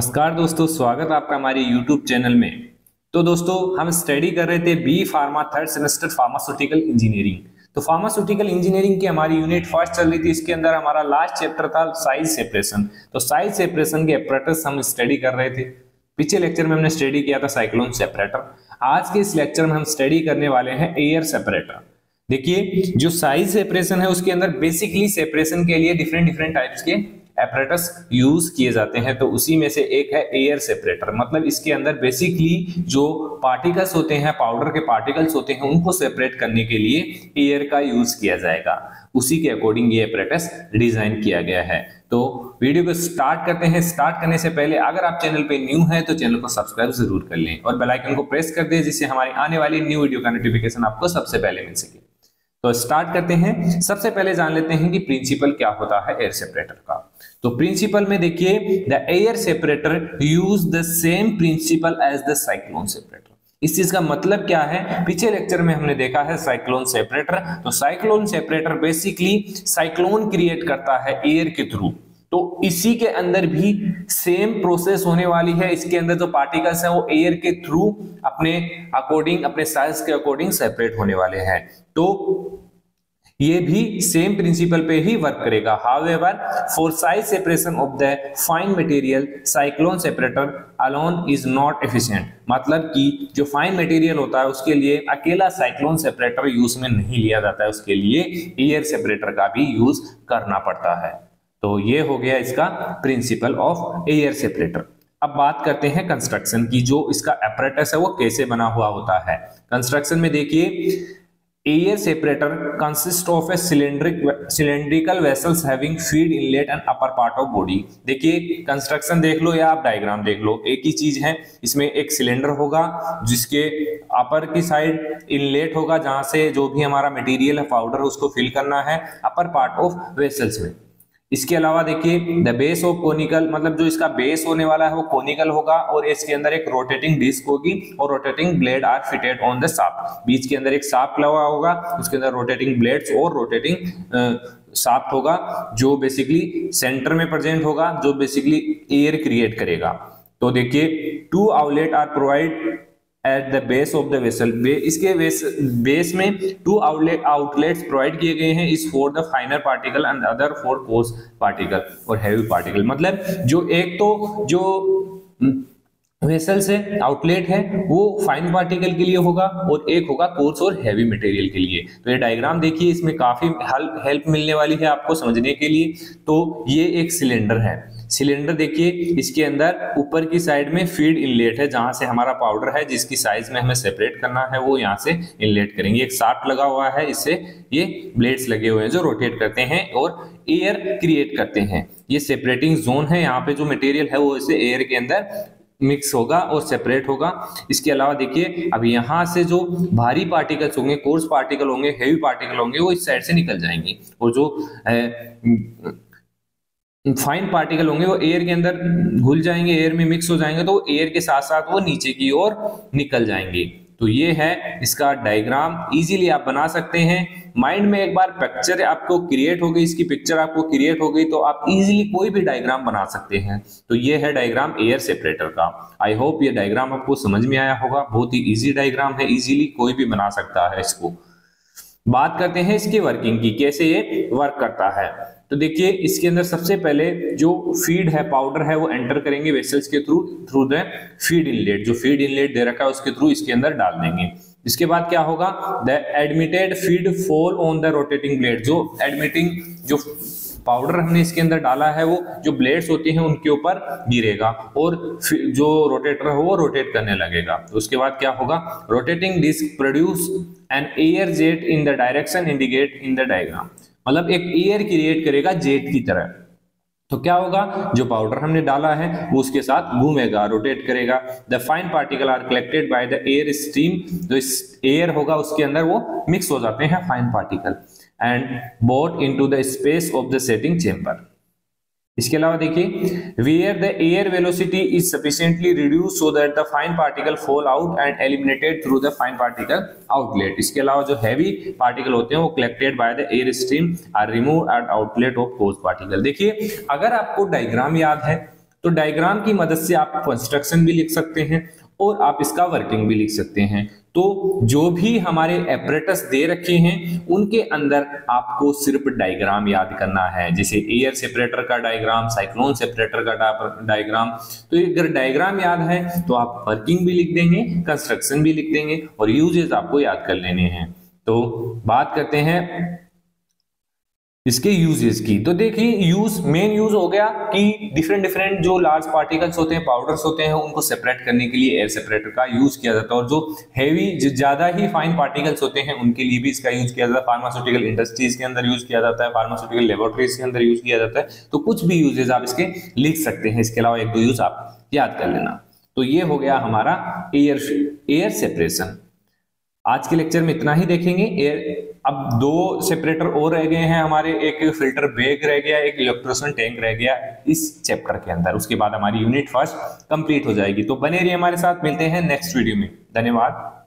नमस्कार दोस्तों, स्वागत है आपका हमारे YouTube चैनल में। तो दोस्तों, हम स्टडी कर रहे थे B pharma third semester pharmaceutical engineering. तो फार्मास्यूटिकल इंजीनियरिंग की हमारी यूनिट फर्स्ट चल रही थी। इसके अंदर हमारा लास्ट चैप्टर था साइज सेपरेशन। तो साइज सेपरेशन के एपरेटस हम स्टडी कर रहे थे। पिछले लेक्चर में हमने स्टडी किया था साइक्लोन सेपरेटर। आज के इस लेक्चर में हम स्टडी करने वाले हैं एयर सेपरेटर। देखिए, जो साइज सेपरेशन है उसके अंदर बेसिकली सेपरेशन के लिए डिफरेंट टाइप्स के एपरेटस यूज किए जाते हैं। तो उसी में से एक है एयर सेपरेटर। मतलब इसके अंदर बेसिकली जो पार्टिकल्स होते हैं, पाउडर के पार्टिकल्स होते हैं, उनको सेपरेट करने के लिए एयर का यूज किया जाएगा। उसी के अकॉर्डिंग ये एपरेटस डिजाइन किया गया है। तो वीडियो को स्टार्ट करते हैं। स्टार्ट करने से पहले अगर आप चैनल पे न्यू हैं तो चैनल को सब्सक्राइब जरूर कर लें और बेल आइकन को प्रेस कर दें, जिससे हमारी आने वाली न्यू वीडियो का नोटिफिकेशन आपको सबसे पहले मिल सके। तो स्टार्ट करते हैं। सबसे पहले जान लेते हैं कि प्रिंसिपल क्या होता है एयर सेपरेटर का। तो प्रिंसिपल में देखिए, the air separator use the same principle as the cyclone separator. इस चीज का मतलब क्या है, पिछले लेक्चर में हमने देखा है साइक्लोन सेपरेटर। तो cyclone separator basically cyclone create करता है एयर के थ्रू। तो इसी के अंदर भी सेम प्रोसेस होने वाली है। इसके अंदर जो पार्टिकल्स हैं वो एयर के थ्रू अपने अकॉर्डिंग, अपने साइज के अकॉर्डिंग सेपरेट होने वाले हैं। तो ये भी सेम प्रिंसिपल पे ही वर्क करेगा। However, for size separation of the fine material, cyclone separator alone is not efficient. मतलब कि जो फाइन मटेरियल होता है उसके लिए अकेला साइक्लोन सेपरेटर यूज में नहीं लिया जाता है, उसके लिए एयर सेपरेटर का भी यूज करना पड़ता है। तो ये हो गया इसका प्रिंसिपल ऑफ एयर सेपरेटर। अब बात करते हैं कंस्ट्रक्शन की। जो इसका apparatus है वो कैसे बना हुआ होता है। कंस्ट्रक्शन में देखिए, air separator consist of A cylindrical vessels having feed inlet and upper part of body. देखिए, कंस्ट्रक्शन देख लो या आप डायग्राम देख लो, एक ही चीज है। इसमें एक सिलेंडर होगा जिसके अपर की साइड इनलेट होगा, जहां से जो भी हमारा मटेरियल है, पाउडर, उसको फिल करना है अपर पार्ट ऑफ वेसल्स में। इसके अलावा देखिए, द बेस ऑफ कोनिकल, मतलब जो इसका बेस होने वाला है वो कोनिकल होगा और इसके अंदर एक रोटेटिंग डिस्क होगी और rotating blade are fitted on the shaft. बीच के अंदर एक शाफ्ट लगा होगा, उसके अंदर रोटेटिंग ब्लेड्स और रोटेटिंग शाफ्ट होगा, जो बेसिकली सेंटर में प्रेजेंट होगा, जो बेसिकली एयर क्रिएट करेगा। तो देखिए, two outlet are provide at the base of the vessel. इसके बेस में टू आउटलेट्स प्रोवाइड किए गए हैं, इस for the finer particle and other for coarse particle और हैवी पार्टिकल। मतलब जो एक तो जो वेसल से आउटलेट है वो फाइन पार्टिकल के लिए होगा और एक होगा कोर्स और हैवी मटेरियल के लिए। तो ये डायग्राम देखिए, इसमें काफी हेल्प मिलने वाली है आपको समझने के लिए। तो ये एक सिलेंडर है। सिलेंडर देखिए, इसके अंदर ऊपर की साइड में फीड इनलेट है, जहां से हमारा पाउडर है जिसकी साइज में हमें सेपरेट करना है वो यहाँ से इनलेट करेंगे। एक शाफ्ट लगा हुआ है, इससे ये ब्लेड्स लगे हुए हैं जो रोटेट करते हैं और एयर क्रिएट करते हैं। ये सेपरेटिंग जोन है, यहाँ पे जो मटेरियल है वो इसे एयर के अंदर मिक्स होगा और सेपरेट होगा। इसके अलावा देखिए, अब यहाँ से जो भारी पार्टिकल्स होंगे, कोर्स पार्टिकल होंगे, हेवी पार्टिकल होंगे, वो इस साइड से निकल जाएंगे और जो फाइन पार्टिकल होंगे वो एयर के अंदर घुल जाएंगे, एयर में मिक्स हो जाएंगे, तो एयर के साथ साथ वो नीचे की ओर निकल जाएंगे। तो ये है इसका डायग्राम, इजीली आप बना सकते हैं। माइंड में एक बार पिक्चर आपको क्रिएट हो गई, इसकी पिक्चर आपको क्रिएट हो गई तो आप इजीली कोई भी डायग्राम बना सकते हैं। तो ये है डायग्राम एयर सेपरेटर का। आई होप ये डायग्राम आपको समझ में आया होगा। बहुत ही इजी डायग्राम है, इजीली कोई भी बना सकता है इसको। बात करते हैं इसकी वर्किंग की, कैसे ये वर्क करता है। तो देखिए, इसके अंदर सबसे पहले जो फीड है, पाउडर है, वो एंटर करेंगे वेसल्स के थ्रू द फीड इनलेट। जो फीड इनलेट दे रखा है उसके थ्रू इसके अंदर डाल देंगे। इसके बाद क्या होगा, the admitted feed fall on the rotating blade. जो एडमिटिंग जो पाउडर हमने इसके अंदर डाला है वो जो ब्लेड्स होती हैं उनके ऊपर गिरेगा और जो रोटेटर है वो रोटेट करने लगेगा। तो उसके बाद क्या होगा, rotating disc produce an air jet in the direction indicate in the diagram. मतलब एक एयर क्रिएट करेगा जेट की तरह। तो क्या होगा, जो पाउडर हमने डाला है वो उसके साथ घूमेगा, रोटेट करेगा। The fine particle are collected by the air stream. जो एयर होगा उसके अंदर वो मिक्स हो जाते हैं fine particle and boat into the space of the setting chamber. इसके अलावा देखिए, where the air velocity is sufficiently reduce so that the fine particle fall out and eliminated through the fine particle outlet. इसके अलावा जो heavy particle होते हैं वो collected by the air stream are remove at outlet of coarse particle. देखिए, अगर आपको diagram याद है तो डायग्राम की मदद से आप कंस्ट्रक्शन भी लिख सकते हैं और आप इसका वर्किंग भी लिख सकते हैं। तो जो भी हमारे एपरेटस दे रखे हैं उनके अंदर आपको सिर्फ डायग्राम याद करना है, जैसे एयर सेपरेटर का डायग्राम, साइक्लोन सेपरेटर का डायग्राम। तो अगर डायग्राम याद है तो आप वर्किंग भी लिख देंगे, कंस्ट्रक्शन भी लिख देंगे और यूजेस आपको याद कर लेने हैं। तो बात करते हैं इसके यूजेस की। तो देखिए मेन यूज हो गया कि डिफरेंट जो लार्ज पार्टिकल्स होते हैं, पाउडर्स होते हैं, उनको सेपरेट करने के लिए एयर सेपरेटर का यूज किया जाता है। और जो हैवी ज्यादा ही फाइन पार्टिकल्स होते हैं उनके लिए भी इसका यूज किया जाता है। फार्मास्यूटिकल इंडस्ट्रीज के अंदर यूज किया जाता है, फार्मास्यूटिकल लेबोरेटरीज के अंदर यूज किया जाता है। तो कुछ भी यूजेस आप इसके लिख सकते हैं, इसके अलावा 1-2 यूज आप याद कर लेना। तो ये हो गया हमारा एयर सेपरेशन। आज के लेक्चर में इतना ही देखेंगे। अब 2 सेपरेटर और रह गए हैं हमारे, एक फिल्टर बैग रह गया, एक इलेक्ट्रोसन टैंक रह गया इस चैप्टर के अंदर। उसके बाद हमारी यूनिट फर्स्ट कंप्लीट हो जाएगी। तो बने रहिए हमारे साथ, मिलते हैं नेक्स्ट वीडियो में। धन्यवाद।